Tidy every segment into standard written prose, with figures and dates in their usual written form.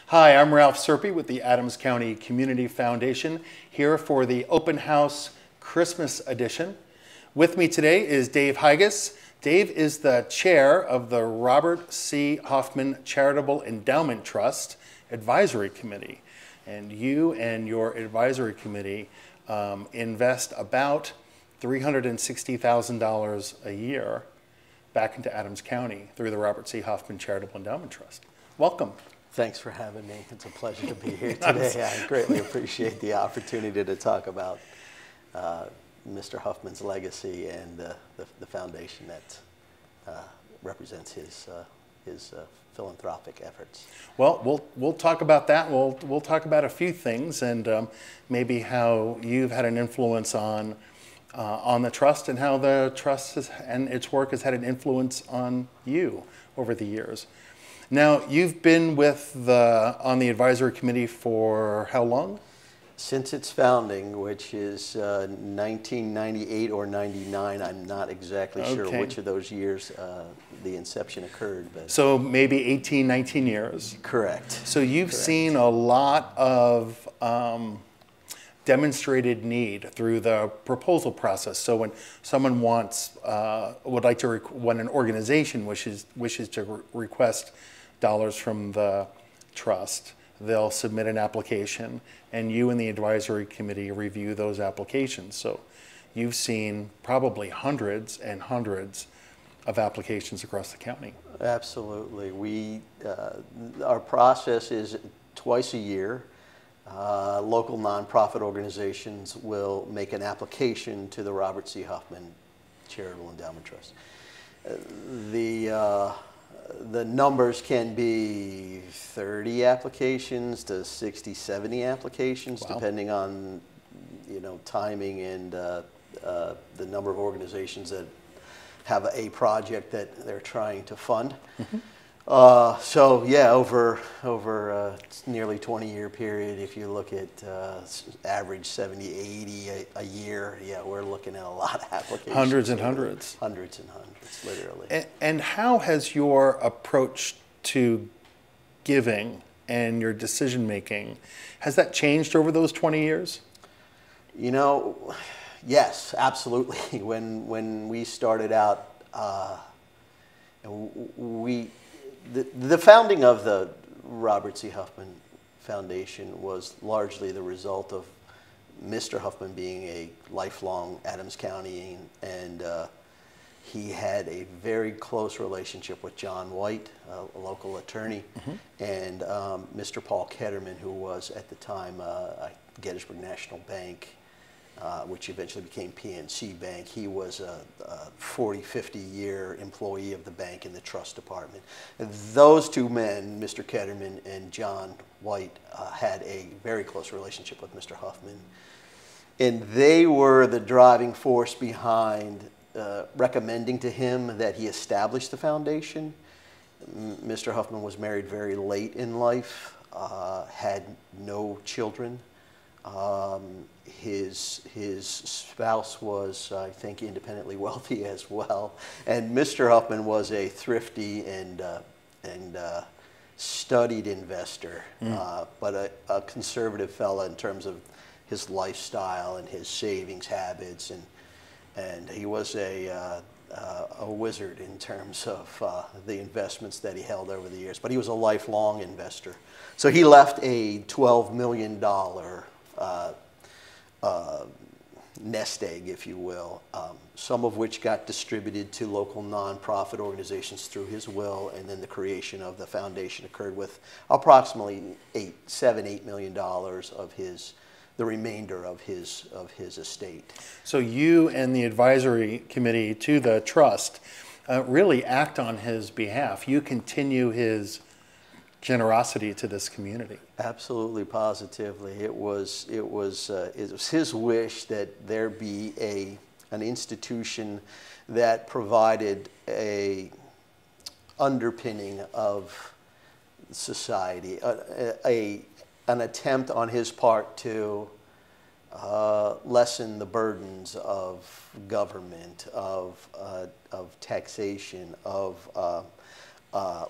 Hi, I'm Ralph Serpe with the Adams County Community Foundation, here for the Open House Christmas edition. With me today is Dave Heiges. Dave is the chair of the Robert C. Hoffman Charitable Endowment Trust Advisory Committee. And you and your advisory committee invest about $360,000 a year back into Adams County through the Robert C. Hoffman Charitable Endowment Trust. Welcome. Thanks for having me. It's a pleasure to be here today. I greatly appreciate the opportunity to talk about Mr. Hoffman's legacy and the foundation that represents his philanthropic efforts. Well, we'll talk about that. We'll talk about a few things and maybe how you've had an influence on the trust and how the trust and its work has had an influence on you over the years. Now, you've been on the advisory committee for how long? Since its founding, which is 1998 or 99, I'm not exactly sure which of those years the inception occurred. But so maybe 18, 19 years? Correct. So you've seen a lot of demonstrated need through the proposal process. So when someone when an organization wishes to request dollars from the trust, they'll submit an application, and you and the advisory committee review those applications. So you've seen probably hundreds and hundreds of applications across the county. Absolutely. Our process is twice a year. Local nonprofit organizations will make an application to the Robert C. Hoffman Charitable Endowment Trust. The numbers can be 30 applications to 60, 70 applications, wow, depending on timing and the number of organizations that have a project that they're trying to fund. Mm-hmm. So yeah, over nearly 20-year period, if you look at average 70, 80 a year, yeah, we're looking at a lot of applications. Hundreds and hundreds. Hundreds and hundreds, literally. And how has your approach to giving and your decision making, has that changed over those 20 years? Yes, absolutely. When we started out, the founding of the Robert C. Huffman Foundation was largely the result of Mr. Huffman being a lifelong Adams County, and he had a very close relationship with John White, a local attorney, mm-hmm, and Mr. Paul Ketterman, who was at the time at Gettysburg National Bank, which eventually became PNC Bank. He was a 40, 50-year employee of the bank in the trust department. And those two men, Mr. Ketterman and John White, had a very close relationship with Mr. Huffman. And they were the driving force behind recommending to him that he establish the foundation. Mr. Huffman was married very late in life, had no children. His spouse was, I think, independently wealthy as well, and Mr. Hoffman was a thrifty and studied investor, but a conservative fella in terms of his lifestyle and his savings habits, and he was a wizard in terms of the investments that he held over the years. But he was a lifelong investor, so he left a $12 million nest egg, if you will, some of which got distributed to local nonprofit organizations through his will, and then the creation of the foundation occurred with approximately $8 million of the remainder of his estate. So you and the advisory committee to the trust really act on his behalf. You continue his generosity to this community. Absolutely, positively. It was his wish that there be an institution that provided a underpinning of society, an attempt on his part to lessen the burdens of government, of taxation, of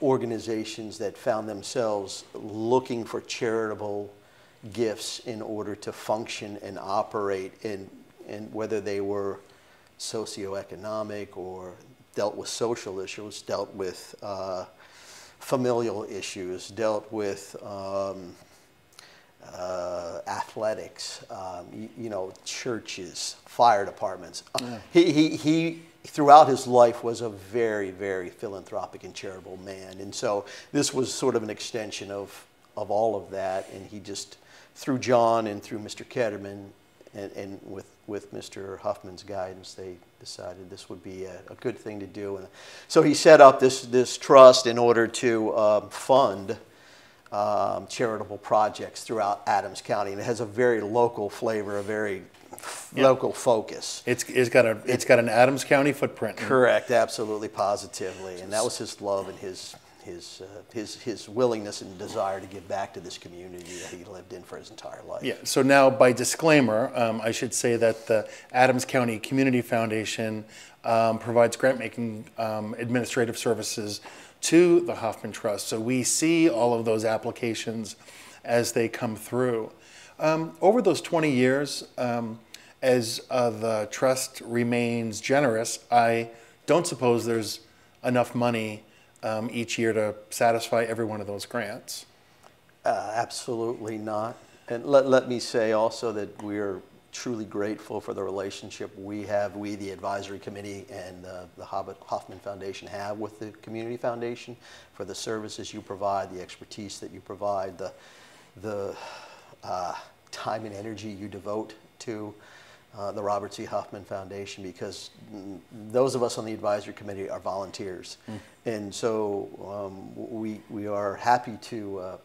organizations that found themselves looking for charitable gifts in order to function and operate, and whether they were socioeconomic or dealt with social issues, dealt with familial issues, dealt with athletics, churches, fire departments. Yeah. He throughout his life was a very, very philanthropic and charitable man, and so this was sort of an extension of all of that. And he just, through John and through Mr. Ketterman, and with Mr. Hoffman's guidance, they decided this would be a good thing to do. And so he set up this trust in order to fund charitable projects throughout Adams County, and it has a very local flavor, a very local focus. It's got an Adams County footprint. Correct, absolutely, positively, and that was his love and his willingness and desire to give back to this community that he lived in for his entire life. Yeah. So now, by disclaimer, I should say that the Adams County Community Foundation provides grant-making administrative services to the Hoffman Trust. So we see all of those applications as they come through. Over those 20 years, as the trust remains generous, I don't suppose there's enough money each year to satisfy every one of those grants. Absolutely not. And let me say also that we're truly grateful for the relationship we, the advisory committee and the Hoffman Foundation have with the Community Foundation, for the services you provide, the expertise that you provide, the time and energy you devote to the Robert C. Hoffman Foundation, because those of us on the advisory committee are volunteers. And so we are happy to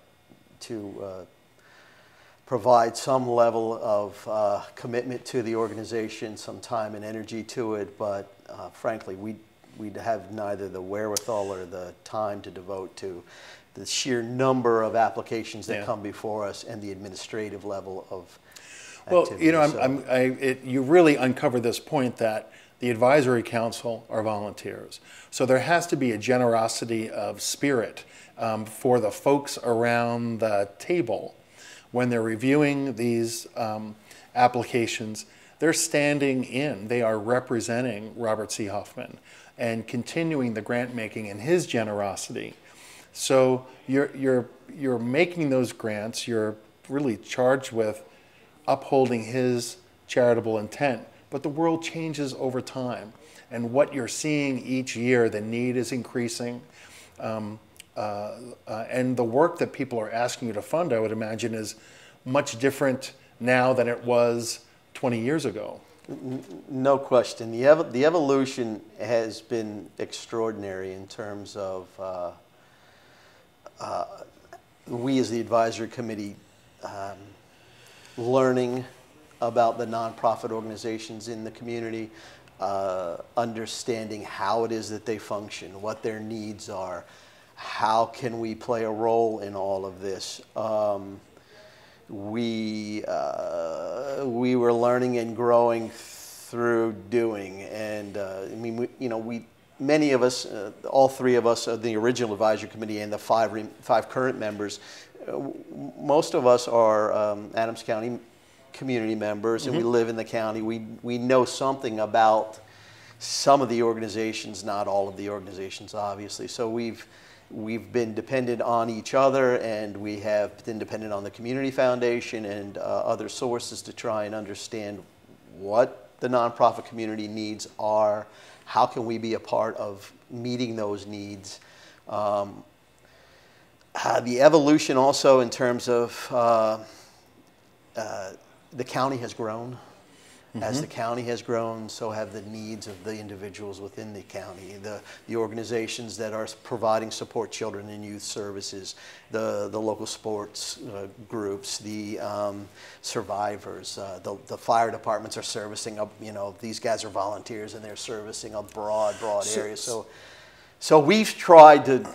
provide some level of commitment to the organization, some time and energy to it, but frankly, we have neither the wherewithal or the time to devote to the sheer number of applications that come before us and the administrative level of activity. Well, you really uncover this point that the advisory council are volunteers. So there has to be a generosity of spirit for the folks around the table when they're reviewing these applications. They're standing in, they are representing Robert C. Hoffman and continuing the grant making and his generosity. So you're making those grants, you're really charged with upholding his charitable intent, but the world changes over time. And what you're seeing each year, the need is increasing. And the work that people are asking you to fund, I would imagine, is much different now than it was 20 years ago. No question. The evolution has been extraordinary in terms of we as the advisory committee learning about the nonprofit organizations in the community, understanding how it is that they function, what their needs are, how can we play a role in all of this. We were learning and growing through doing, and many of us, all three of us, the original advisory committee and the five current members, most of us are Adams County community members, and we live in the county. We know something about some of the organizations, not all of the organizations, obviously. So we've been dependent on each other, and we have been dependent on the Community Foundation and other sources to try and understand what the nonprofit community needs are, how can we be a part of meeting those needs. The evolution also in terms of the county has grown. As the county has grown, so have the needs of the individuals within the county, the organizations that are providing support children and youth services, the local sports groups, the survivors, the fire departments are servicing these guys are volunteers and they're servicing a broad area. So we've tried to.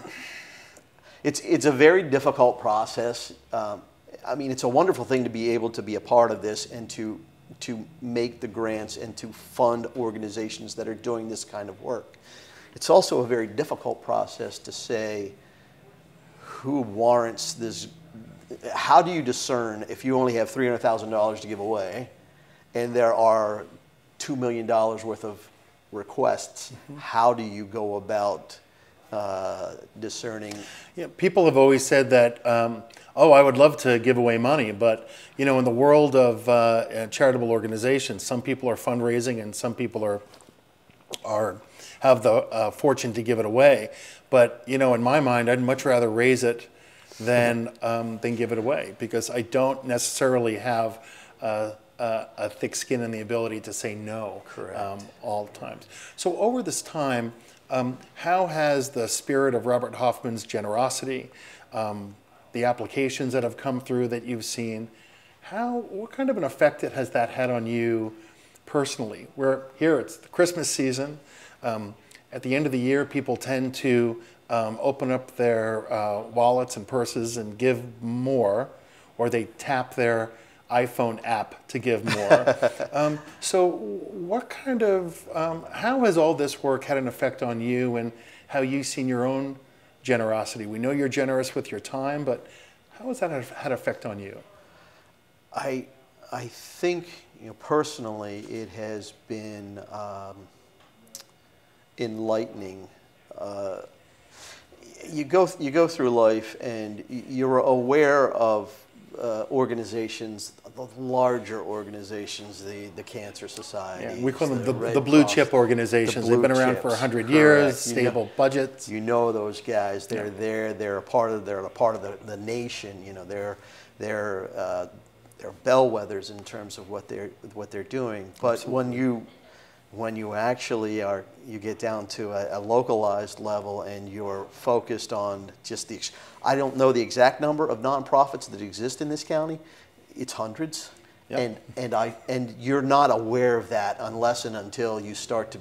It's a very difficult process. It's a wonderful thing to be able to be a part of this and to make the grants and to fund organizations that are doing this kind of work. it's also a very difficult process to say who warrants this. How do you discern if you only have $300,000 to give away and there are $2 million worth of requests? How do you go about discerning? Yeah, people have always said that, oh, I would love to give away money, but in the world of charitable organizations, some people are fundraising and some people have the fortune to give it away. But in my mind, I'd much rather raise it than give it away, because I don't necessarily have a thick skin and the ability to say no. Correct. All times. So over this time, how has the spirit of Robert Hoffman's generosity, the applications that have come through that you've seen, what kind of an effect has that had on you personally? We're here, it's the Christmas season. At the end of the year, people tend to open up their wallets and purses and give more, or they tap their iPhone app to give more. So what kind of, how has all this work had an effect on you and how you've seen your own generosity? We know you're generous with your time, but how has that had an effect on you? I think, personally, it has been enlightening. You go through life and you're aware of organizations, the larger organizations, the Cancer Society. Yeah, we call them the blue chip organizations. They've been around for 100 years, stable budgets. You know those guys. They're there. They're a part of the nation. They're bellwethers in terms of what they're doing. But Absolutely. when you actually you get down to a localized level and you're focused on just I don't know the exact number of nonprofits that exist in this county. It's hundreds. Yep. And you're not aware of that unless and until you start to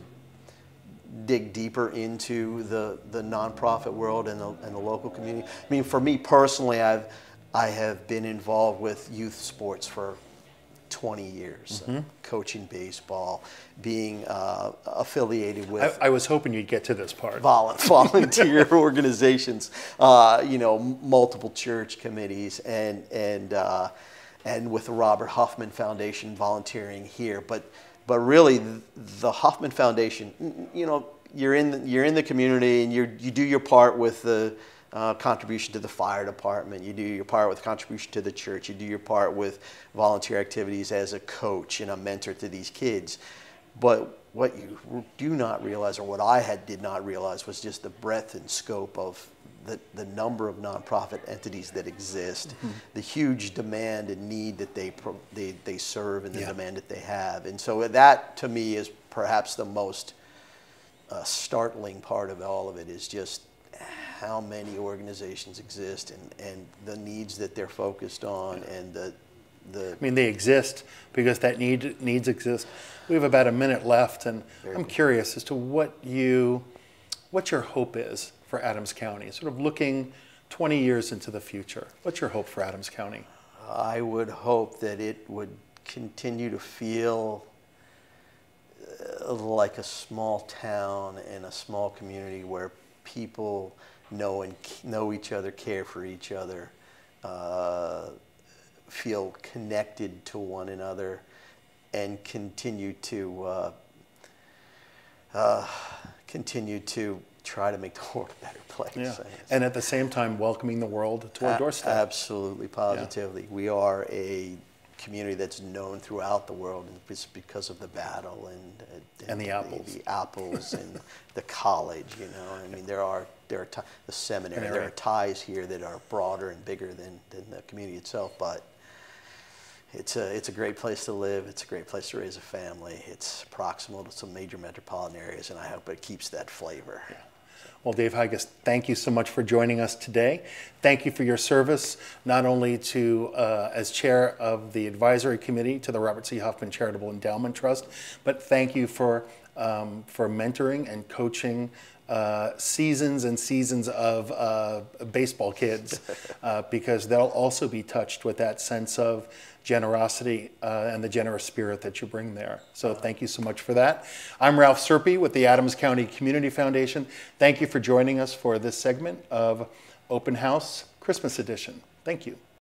dig deeper into the nonprofit world and the local community. I mean, for me personally, I have been involved with youth sports for 20 years, coaching baseball, being affiliated with. I was hoping you'd get to this part. Volunteer organizations, multiple church committees, and with the Robert Hoffman Foundation volunteering here. But really, the Hoffman Foundation, you're in the community and you do your part with the contribution to the fire department. You do your part with contribution to the church. You do your part with volunteer activities as a coach and a mentor to these kids. But what you do not realize, or what I did not realize, was just the breadth and scope of the number of nonprofit entities that exist, the huge demand and need that they serve, and the demand that they have. And so that, to me, is perhaps the most startling part of all of it, is just how many organizations exist and the needs that they're focused on, and I mean, they exist because that needs exist. We have about a minute left, and I'm curious as to what your hope is for Adams County, sort of looking 20 years into the future. What's your hope for Adams County? I would hope that it would continue to feel like a small town and a small community where people know each other, care for each other, feel connected to one another, and continue to try to make the world a better place. Yeah. And at the same time, welcoming the world to our doorstep. Absolutely, positively. Yeah. We are a community that's known throughout the world, and it's because of the battle and the apples, the apples, and the college. I mean, there are the seminary. There are ties here that are broader and bigger than the community itself. But it's a great place to live. It's a great place to raise a family. It's proximal to some major metropolitan areas, and I hope it keeps that flavor. Yeah. Well, Dave Heiges, thank you so much for joining us today. Thank you for your service, not only as chair of the advisory committee to the Robert C. Hoffman Charitable Endowment Trust, but thank you for mentoring and coaching seasons and seasons of baseball kids because they'll also be touched with that sense of generosity and the generous spirit that you bring there. So thank you so much for that. I'm Ralph Serpe with the Adams County Community Foundation. Thank you for joining us for this segment of Open House Christmas Edition. Thank you.